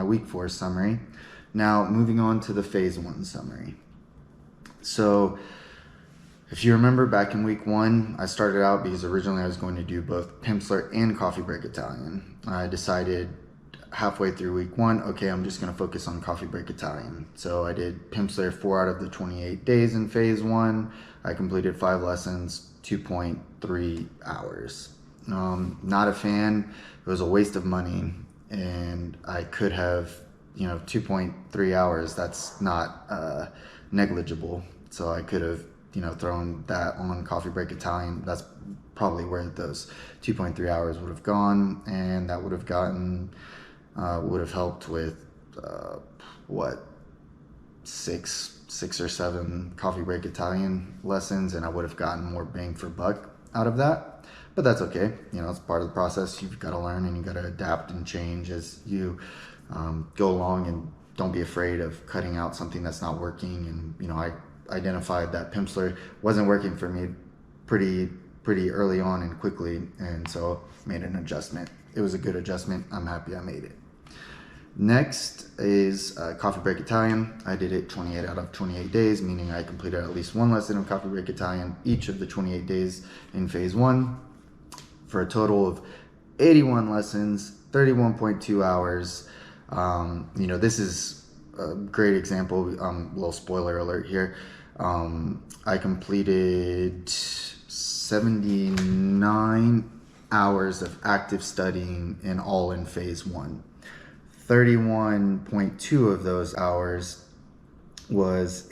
week 4 summary. Now, moving on to the phase 1 summary. So, if you remember back in week 1, I started out because originally I was going to do both Pimsleur and Coffee Break Italian. I decided halfway through week 1, okay, I'm just going to focus on Coffee Break Italian. So I did Pimsleur 4 out of the 28 days in phase 1. I completed 5 lessons, 2.3 hours. Not a fan. It was a waste of money, and I could have, 2.3 hours. That's not negligible. So I could have, thrown that on Coffee Break Italian. That's probably where those 2.3 hours would have gone, and that would have helped with six or seven Coffee Break Italian lessons, and I would have gotten more bang for buck out of that. But that's okay. It's part of the process. You've got to learn, and you've got to adapt and change as you go along, and don't be afraid of cutting out something that's not working. And I identified that Pimsleur wasn't working for me pretty early on and quickly, and so made an adjustment. It was a good adjustment. I'm happy I made it. Next is Coffee Break Italian. I did it 28 out of 28 days, meaning I completed at least 1 lesson of Coffee Break Italian each of the 28 days in phase 1 for a total of 81 lessons, 31.2 hours. This is a great example. Little spoiler alert here. I completed 79 hours of active studying in all in phase 1. 31.2 of those hours was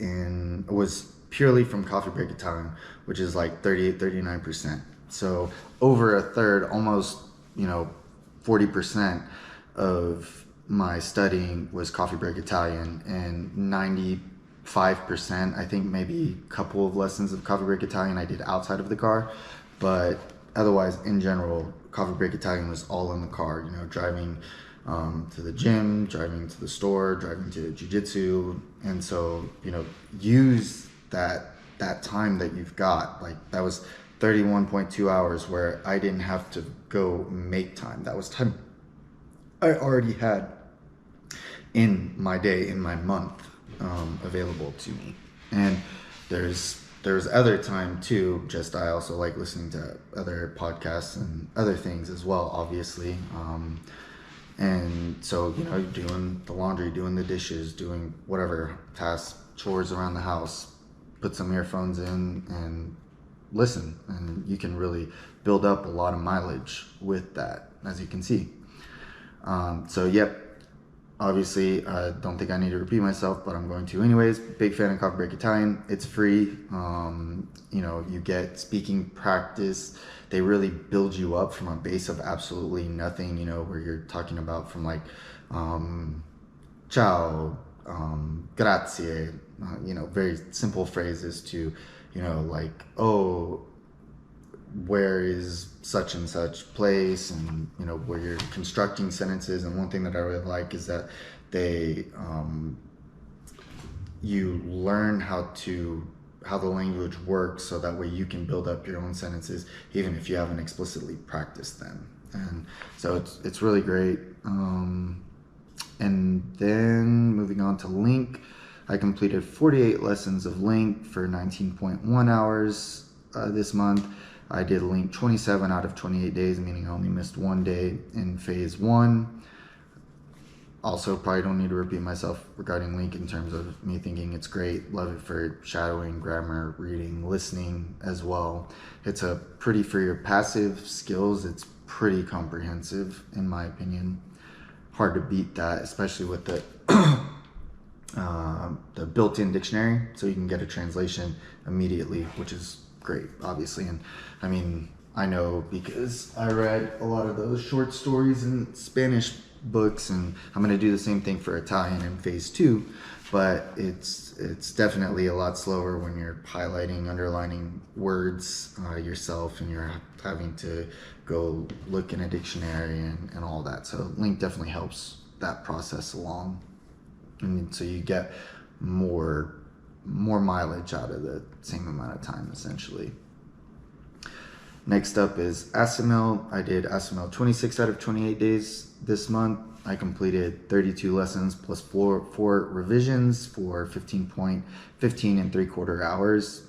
purely from Coffee Break Italian, which is like 39%. So over a third, almost 40% of my studying was Coffee Break Italian, and 95%, I think maybe a couple of lessons of Coffee Break Italian I did outside of the car, but otherwise in general, Coffee Break Italian was all in the car, driving to the gym, driving to the store, driving to jiu-jitsu. And so, use that time that you've got. Like, that was 31.2 hours where I didn't have to go make time. That was time I already had in my day, in my month, available to me. And there's other time too. Just I also like listening to other podcasts and other things as well, obviously. And so, doing the laundry, doing the dishes, doing whatever tasks, chores around the house, put some earphones in and listen. And you can really build up a lot of mileage with that, as you can see. Obviously, I don't think I need to repeat myself, but I'm going to anyways. Big fan of Coffee Break Italian. It's free. You get speaking practice. They really build you up from a base of absolutely nothing, where you're talking about from like, ciao, grazie, very simple phrases to, like, oh, where is such and such place, and where you're constructing sentences. And one thing that I really like is that they you learn how the language works, so that way you can build up your own sentences even if you haven't explicitly practiced them. And so it's really great. And then moving on to LINQ, I completed 48 lessons of LINQ for 19.1 hours this month. I did LINQ 27 out of 28 days, meaning I only missed 1 day in phase 1. Also, probably don't need to repeat myself regarding LINQ in terms of me thinking it's great. Love it for shadowing, grammar, reading, listening as well. It's a pretty, for your passive skills, it's pretty comprehensive in my opinion. Hard to beat that, especially with the built-in dictionary, so you can get a translation immediately, which is great, obviously. And I mean, I know because I read a lot of those short stories and Spanish books, and I'm going to do the same thing for Italian in phase 2, but it's definitely a lot slower when you're highlighting, underlining words yourself, and you're having to go look in a dictionary and all that. So LINQ definitely helps that process along, and so you get more mileage out of the same amount of time, essentially. Next up is Assimil. I did Assimil 26 out of 28 days this month. I completed 32 lessons plus four revisions for 15 and 3/4 hours.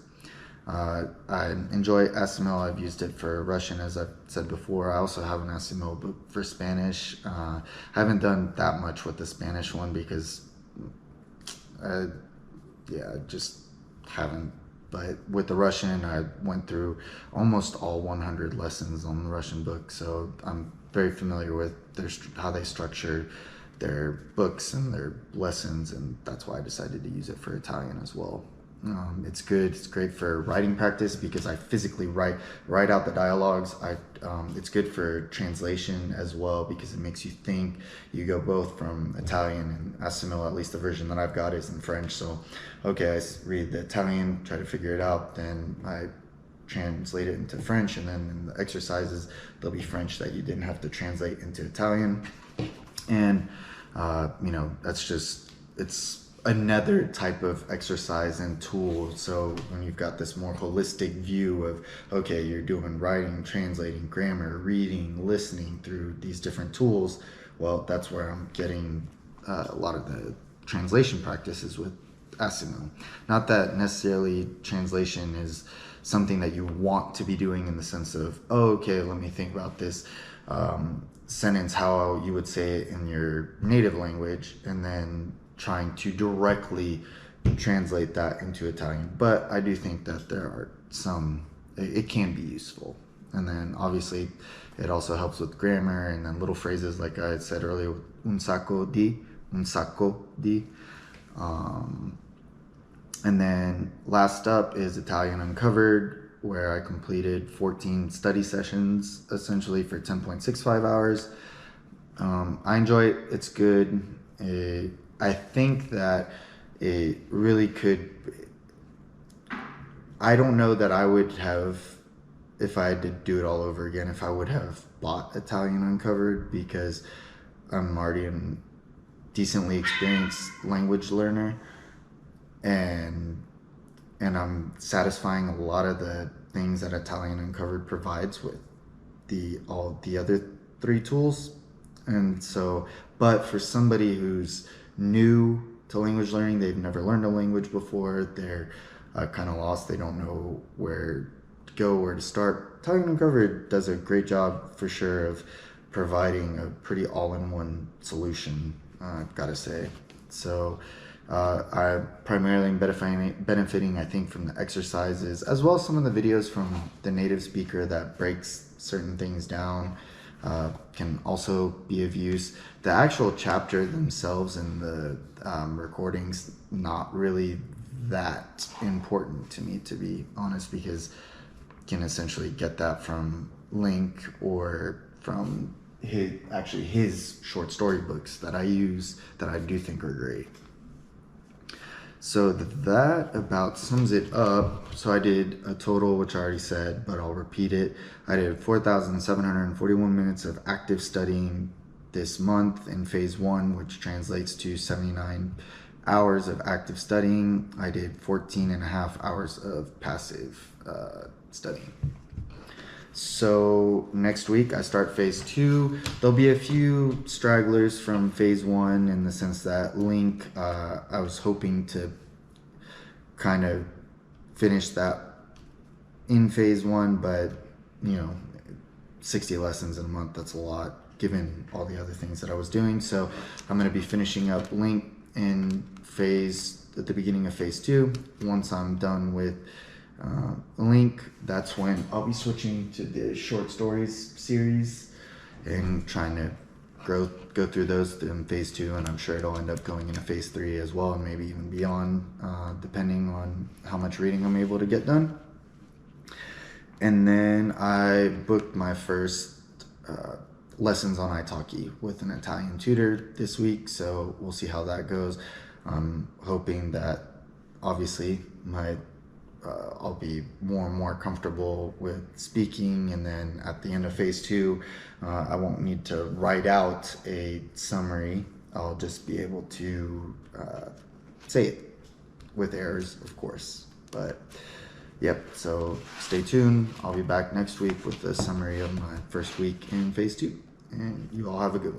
I enjoy ASIMIL. I've used it for Russian, as I've said before. I also have an ASIMIL book for Spanish. I haven't done that much with the Spanish one because, just haven't. But with the Russian, I went through almost all 100 lessons on the Russian book, so I'm very familiar with how they structure their books and their lessons, and that's why I decided to use it for Italian as well. It's good. It's great for writing practice because I physically write out the dialogues. It's good for translation as well because it makes you think. You go both from Italian and ASIMIL, at least the version that I've got is in French. So, okay, I read the Italian, try to figure it out, then I translate it into French, and then in the exercises, there'll be French that you didn't have to translate into Italian. And, it's another type of exercise and tool. So when you've got this more holistic view of, okay, you're doing writing, translating, grammar, reading, listening through these different tools, well, that's where I'm getting a lot of the translation practices with ASIMIL. Not that necessarily translation is something that you want to be doing in the sense of, oh, okay, let me think about this sentence, how you would say it in your native language, and then trying to directly translate that into Italian. But I do think that there are it can be useful. And then obviously it also helps with grammar and then little phrases like I had said earlier, un sacco di. And then last up is Italian Uncovered, where I completed 14 study sessions essentially for 10.65 hours. I enjoy it. It's good. I think that it really could. I don't know that I would have, if I had to do it all over again, if I would have bought Italian Uncovered, because I'm already a decently experienced language learner, and I'm satisfying a lot of the things that Italian Uncovered provides with all the other 3 tools. And so, but for somebody who's new to language learning, they've never learned a language before, they're kind of lost, they don't know where to go, where to start, Italian Uncovered does a great job for sure of providing a pretty all-in-one solution, I've got to say. So I primarily am benefiting, I think, from the exercises, as well as some of the videos from the native speaker that breaks certain things down. Can also be of use. The actual chapter themselves and the recordings, not really that important to me, to be honest, because you can essentially get that from Link or from his short story books that I use that I do think are great. So that about sums it up. So I did a total, which I already said, but I'll repeat it. I did 4,741 minutes of active studying this month in phase 1, which translates to 79 hours of active studying. I did 14.5 hours of passive studying. So next week I start phase 2. There'll be a few stragglers from phase 1 in the sense that Link, I was hoping to kind of finish that in phase 1, but 60 lessons in a month, that's a lot given all the other things that I was doing. So I'm going to be finishing up Link at the beginning of phase 2. Once I'm done with Link, that's when I'll be switching to the short stories series and trying to go through those in phase 2, and I'm sure it'll end up going into phase 3 as well, and maybe even beyond, depending on how much reading I'm able to get done. And then I booked my first lessons on italki with an Italian tutor this week, so we'll see how that goes. I'm hoping that obviously I'll be more and more comfortable with speaking, and then at the end of phase 2 I won't need to write out a summary. I'll just be able to say it with errors, of course. But yep, so stay tuned. I'll be back next week with a summary of my first week in phase 2, and you all have a good one.